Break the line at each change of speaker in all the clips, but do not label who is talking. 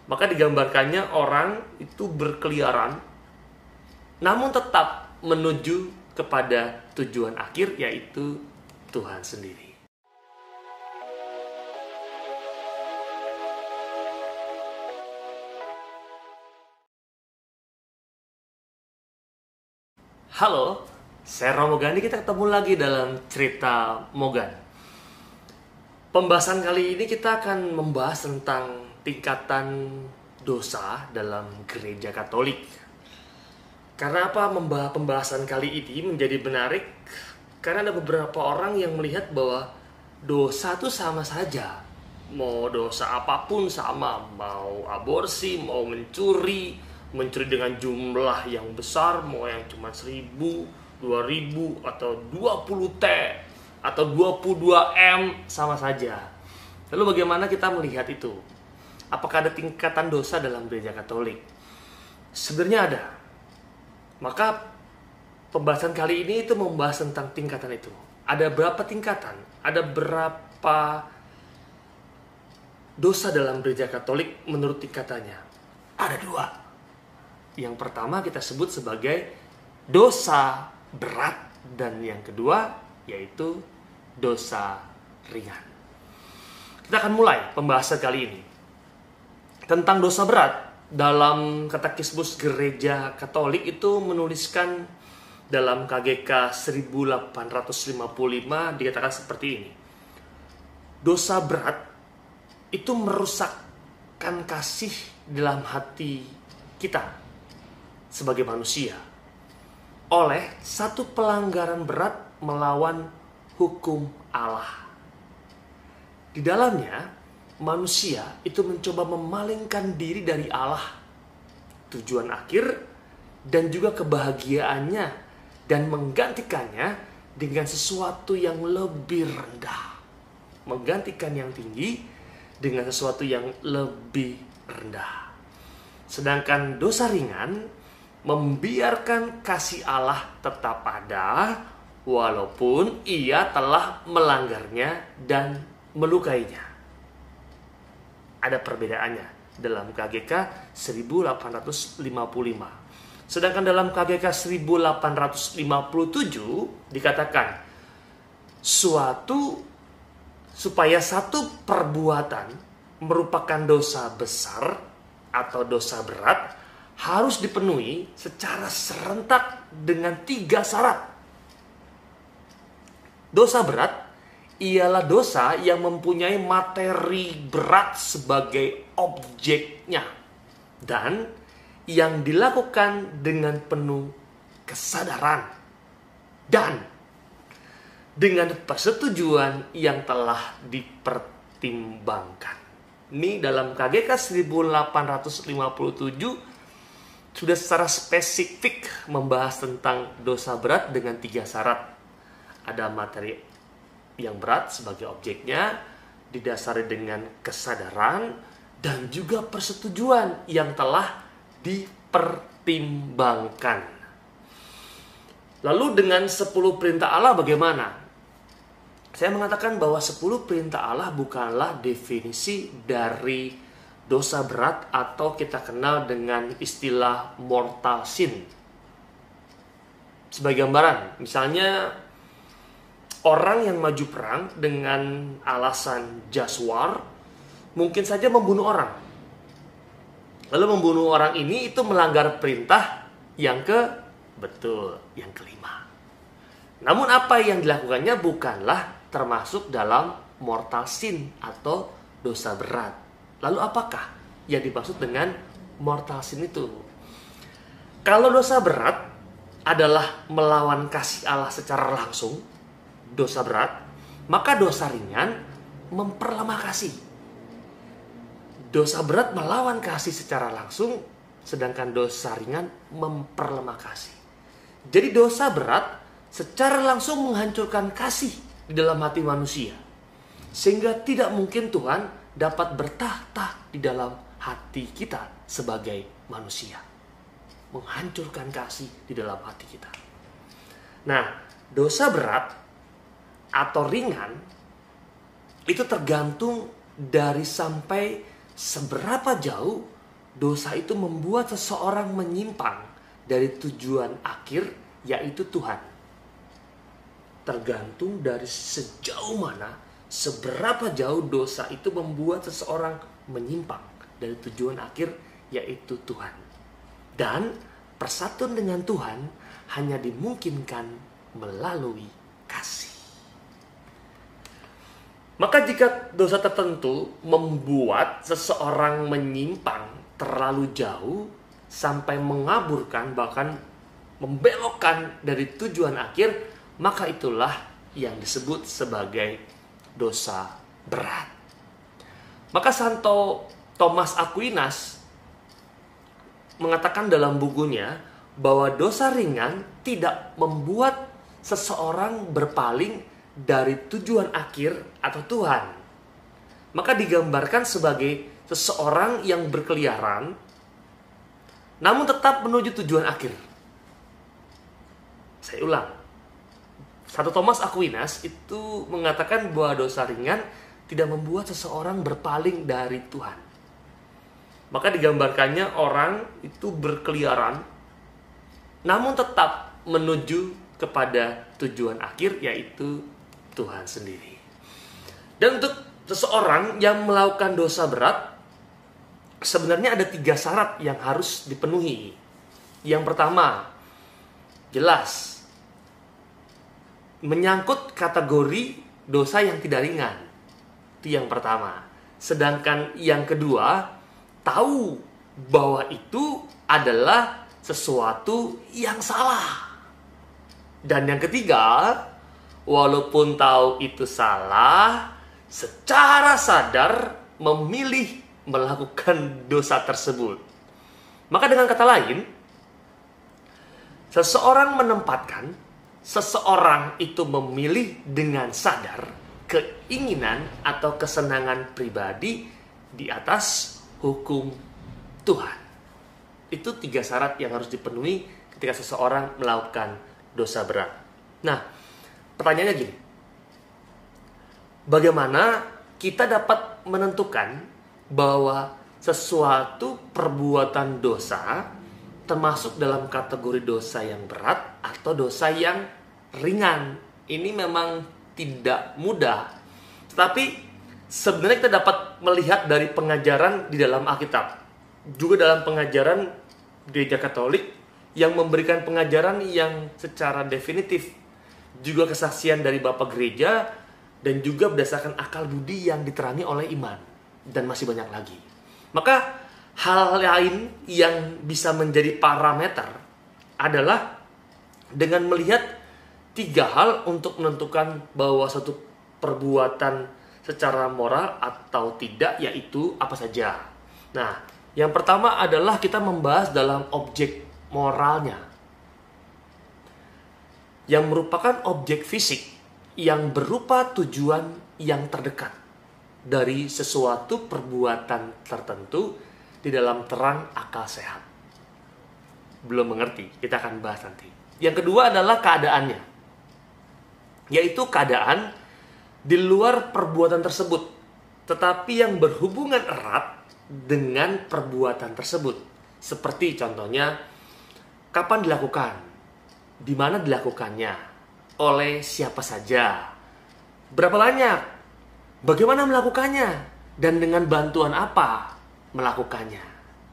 Maka digambarkannya orang itu berkeliaran, namun tetap menuju kepada tujuan akhir, yaitu Tuhan sendiri. Halo, saya Romo Gandhi. Kita ketemu lagi dalam cerita Mogan. Pembahasan kali ini kita akan membahas tentang tingkatan dosa dalam gereja Katolik. Karena apa pembahasan kali ini menjadi menarik? Karena ada beberapa orang yang melihat bahwa dosa itu sama saja. Mau dosa apapun sama, mau aborsi, mau mencuri dengan jumlah yang besar, mau yang cuma 1.000, 2.000, atau 20 T, atau 22 M, sama saja. Lalu bagaimana kita melihat itu? Apakah ada tingkatan dosa dalam gereja Katolik? Sebenarnya ada. Maka pembahasan kali ini itu membahas tentang tingkatan itu. Ada berapa tingkatan? Ada berapa dosa dalam gereja Katolik menurut tingkatannya? Ada 2. Yang pertama kita sebut sebagai dosa berat, dan yang kedua yaitu dosa ringan. Kita akan mulai pembahasan kali ini tentang dosa berat. Dalam Katekismus Gereja Katolik itu menuliskan dalam KGK 1855 dikatakan seperti ini. Dosa berat itu merusakkan kasih dalam hati kita sebagai manusia oleh satu pelanggaran berat melawan hukum Allah. Di dalamnya manusia itu mencoba memalingkan diri dari Allah, tujuan akhir dan juga kebahagiaannya, dan menggantikannya dengan sesuatu yang lebih rendah. Menggantikan yang tinggi dengan sesuatu yang lebih rendah. Sedangkan dosa ringan membiarkan kasih Allah tetap ada walaupun ia telah melanggarnya dan melukainya. Ada perbedaannya dalam KGK 1855. Sedangkan dalam KGK 1857 dikatakan supaya satu perbuatan merupakan dosa besar atau dosa berat harus dipenuhi secara serentak dengan 3 syarat. Dosa berat ialah dosa yang mempunyai materi berat sebagai objeknya dan yang dilakukan dengan penuh kesadaran dan dengan persetujuan yang telah dipertimbangkan. Ini dalam KGK 1857 sudah secara spesifik membahas tentang dosa berat dengan 3 syarat. Ada materi yang berat sebagai objeknya, didasari dengan kesadaran, dan juga persetujuan yang telah dipertimbangkan. Lalu dengan 10 perintah Allah bagaimana? Saya mengatakan bahwa 10 perintah Allah bukanlah definisi dari dosa berat atau kita kenal dengan istilah mortal sin. Sebagai gambaran, misalnya orang yang maju perang dengan alasan just war mungkin saja membunuh orang. Lalu membunuh orang ini itu melanggar perintah yang yang kelima. Namun apa yang dilakukannya bukanlah termasuk dalam mortal sin atau dosa berat. Lalu apakah yang dimaksud dengan mortal sin itu? Kalau dosa berat adalah melawan kasih Allah secara langsung, dosa berat, maka dosa ringan memperlemah kasih. Dosa berat melawan kasih secara langsung, sedangkan dosa ringan memperlemah kasih. Jadi dosa berat secara langsung menghancurkan kasih di dalam hati manusia, sehingga tidak mungkin Tuhan dapat bertahta di dalam hati kita sebagai manusia. Menghancurkan kasih di dalam hati kita. Nah, dosa berat atau ringan itu tergantung dari sampai seberapa jauh dosa itu membuat seseorang menyimpang dari tujuan akhir, yaitu Tuhan. Tergantung dari sejauh mana, seberapa jauh dosa itu membuat seseorang menyimpang dari tujuan akhir, yaitu Tuhan. Dan persatuan dengan Tuhan hanya dimungkinkan melalui kasih. Maka jika dosa tertentu membuat seseorang menyimpang terlalu jauh sampai mengaburkan, bahkan membelokkan dari tujuan akhir, maka itulah yang disebut sebagai dosa berat. Maka Santo Thomas Aquinas mengatakan dalam bukunya bahwa dosa ringan tidak membuat seseorang berpaling dari tujuan akhir atau Tuhan. Maka digambarkan sebagai seseorang yang berkeliaran namun tetap menuju tujuan akhir. Saya ulang. Santo Thomas Aquinas itu mengatakan bahwa dosa ringan tidak membuat seseorang berpaling dari Tuhan. Maka digambarkannya orang itu berkeliaran namun tetap menuju kepada tujuan akhir, yaitu Tuhan sendiri. Dan untuk seseorang yang melakukan dosa berat, sebenarnya ada 3 syarat yang harus dipenuhi. Yang pertama, jelas menyangkut kategori dosa yang tidak ringan. Itu yang pertama. Sedangkan yang kedua, tahu bahwa itu adalah sesuatu yang salah. Dan yang ketiga, walaupun tahu itu salah, secara sadar memilih melakukan dosa tersebut. Maka dengan kata lain, seseorang menempatkan, seseorang itu memilih dengan sadar keinginan atau kesenangan pribadi di atas hukum Tuhan. Itu 3 syarat yang harus dipenuhi ketika seseorang melakukan dosa berat. Nah, pertanyaannya gini. Bagaimana kita dapat menentukan bahwa sesuatu perbuatan dosa termasuk dalam kategori dosa yang berat atau dosa yang ringan? Ini memang tidak mudah. Tetapi sebenarnya kita dapat melihat dari pengajaran di dalam Alkitab. Juga dalam pengajaran Gereja Katolik yang memberikan pengajaran yang secara definitif, juga kesaksian dari Bapak Gereja, dan juga berdasarkan akal budi yang diterangi oleh iman, dan masih banyak lagi. Maka hal lain yang bisa menjadi parameter adalah dengan melihat 3 hal untuk menentukan bahwa suatu perbuatan secara moral atau tidak, yaitu apa saja. Nah, yang pertama adalah kita membahas dalam objek moralnya, yang merupakan objek fisik yang berupa tujuan yang terdekat dari sesuatu perbuatan tertentu di dalam terang akal sehat. Belum mengerti, kita akan bahas nanti. Yang kedua adalah keadaannya, yaitu keadaan di luar perbuatan tersebut, tetapi yang berhubungan erat dengan perbuatan tersebut. Seperti contohnya, kapan dilakukan, di mana dilakukannya, oleh siapa saja, berapa banyak, bagaimana melakukannya, dan dengan bantuan apa melakukannya.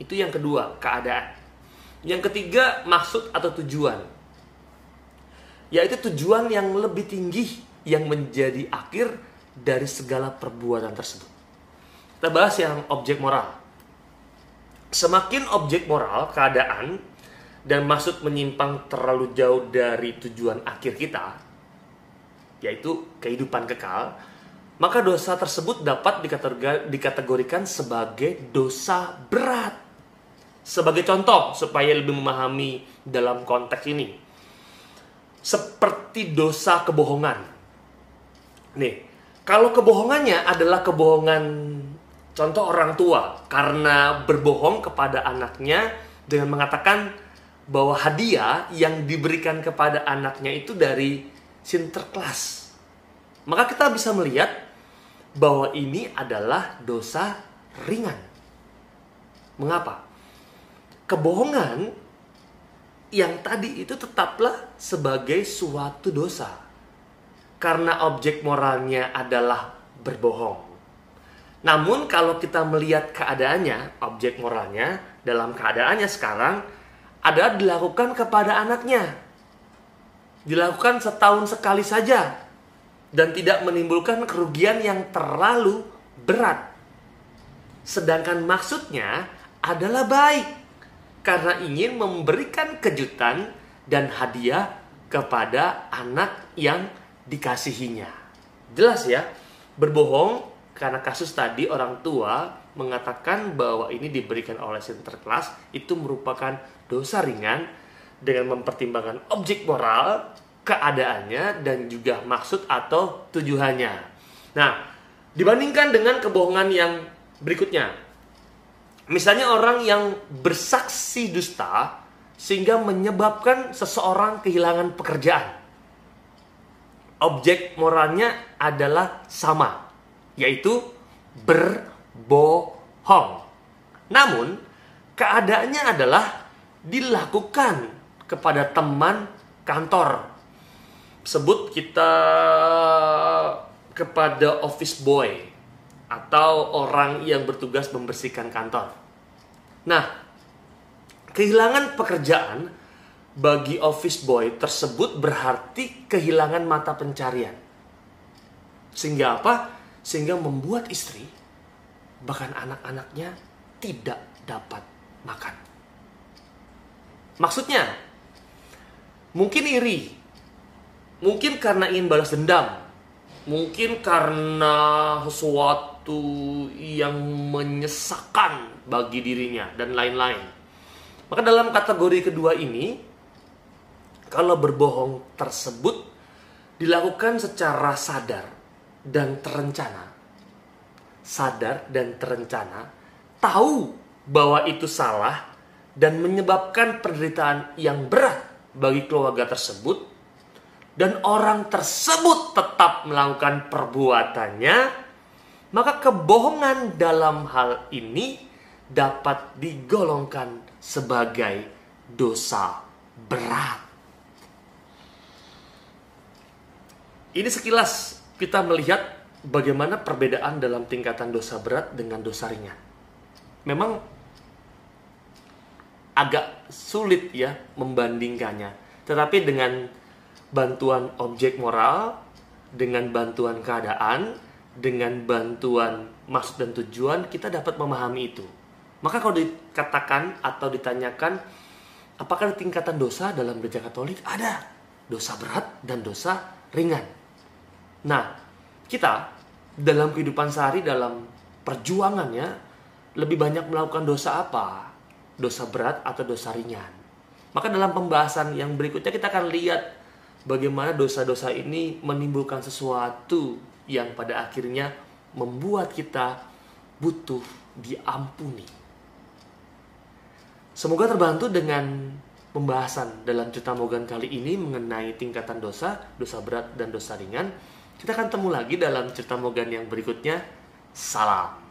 Itu yang kedua, keadaan. Yang ketiga, maksud atau tujuan, yaitu tujuan yang lebih tinggi yang menjadi akhir dari segala perbuatan tersebut. Kita bahas yang objek moral. Semakin objek moral, keadaan, dan maksud menyimpang terlalu jauh dari tujuan akhir kita, yaitu kehidupan kekal, maka dosa tersebut dapat dikategorikan sebagai dosa berat. Sebagai contoh, supaya lebih memahami dalam konteks ini, seperti dosa kebohongan. Nih, kalau kebohongannya adalah kebohongan, contoh orang tua, karena berbohong kepada anaknya dengan mengatakan bahwa hadiah yang diberikan kepada anaknya itu dari Sinterklas, maka kita bisa melihat bahwa ini adalah dosa ringan. Mengapa? kebohongan yang tadi itu tetaplah sebagai suatu dosa. Karena objek moralnya adalah berbohong. Namun kalau kita melihat keadaannya, objek moralnya dalam keadaannya sekarang adalah dilakukan kepada anaknya. Dilakukan setahun sekali saja. Dan tidak menimbulkan kerugian yang terlalu berat. Sedangkan maksudnya adalah baik. Karena ingin memberikan kejutan dan hadiah kepada anak yang dikasihinya. Jelas ya, berbohong karena kasus tadi orang tua mengatakan bahwa ini diberikan oleh Sinterklas itu merupakan dosa ringan dengan mempertimbangkan objek moral, keadaannya, dan juga maksud atau tujuannya. Nah, dibandingkan dengan kebohongan yang berikutnya. Misalnya orang yang bersaksi dusta sehingga menyebabkan seseorang kehilangan pekerjaan. Objek moralnya adalah sama, yaitu berbohong. Namun, keadaannya adalah dilakukan kepada teman kantor. Sebut kita kepada office boy atau orang yang bertugas membersihkan kantor. Nah, kehilangan pekerjaan bagi office boy tersebut berarti kehilangan mata pencarian. Sehingga apa? Sehingga membuat istri, bahkan anak-anaknya tidak dapat makan. Maksudnya, mungkin iri. Mungkin karena ingin balas dendam. Mungkin karena sesuatu yang menyesakan bagi dirinya dan lain-lain. Maka dalam kategori kedua ini, kalau berbohong tersebut dilakukan secara sadar dan terencana. Sadar dan terencana, tahu bahwa itu salah dan menyebabkan penderitaan yang berat bagi keluarga tersebut, dan orang tersebut tetap melakukan perbuatannya, maka kebohongan dalam hal ini dapat digolongkan sebagai dosa berat. Ini sekilas kita melihat bagaimana perbedaan dalam tingkatan dosa berat dengan dosa ringan. Memang agak sulit ya membandingkannya. Tetapi dengan bantuan objek moral, dengan bantuan keadaan, dengan bantuan maksud dan tujuan, kita dapat memahami itu. Maka kalau dikatakan atau ditanyakan, apakah tingkatan dosa dalam gereja Katolik? Ada. Dosa berat dan dosa ringan. Nah, kita dalam kehidupan sehari, dalam perjuangannya, lebih banyak melakukan dosa apa? Dosa berat atau dosa ringan? Maka dalam pembahasan yang berikutnya kita akan lihat bagaimana dosa-dosa ini menimbulkan sesuatu yang pada akhirnya membuat kita butuh diampuni. Semoga terbantu dengan pembahasan dalam cerita Mogan kali ini mengenai tingkatan dosa, dosa berat dan dosa ringan. Kita akan ketemu lagi dalam cerita Mogan yang berikutnya. Salam.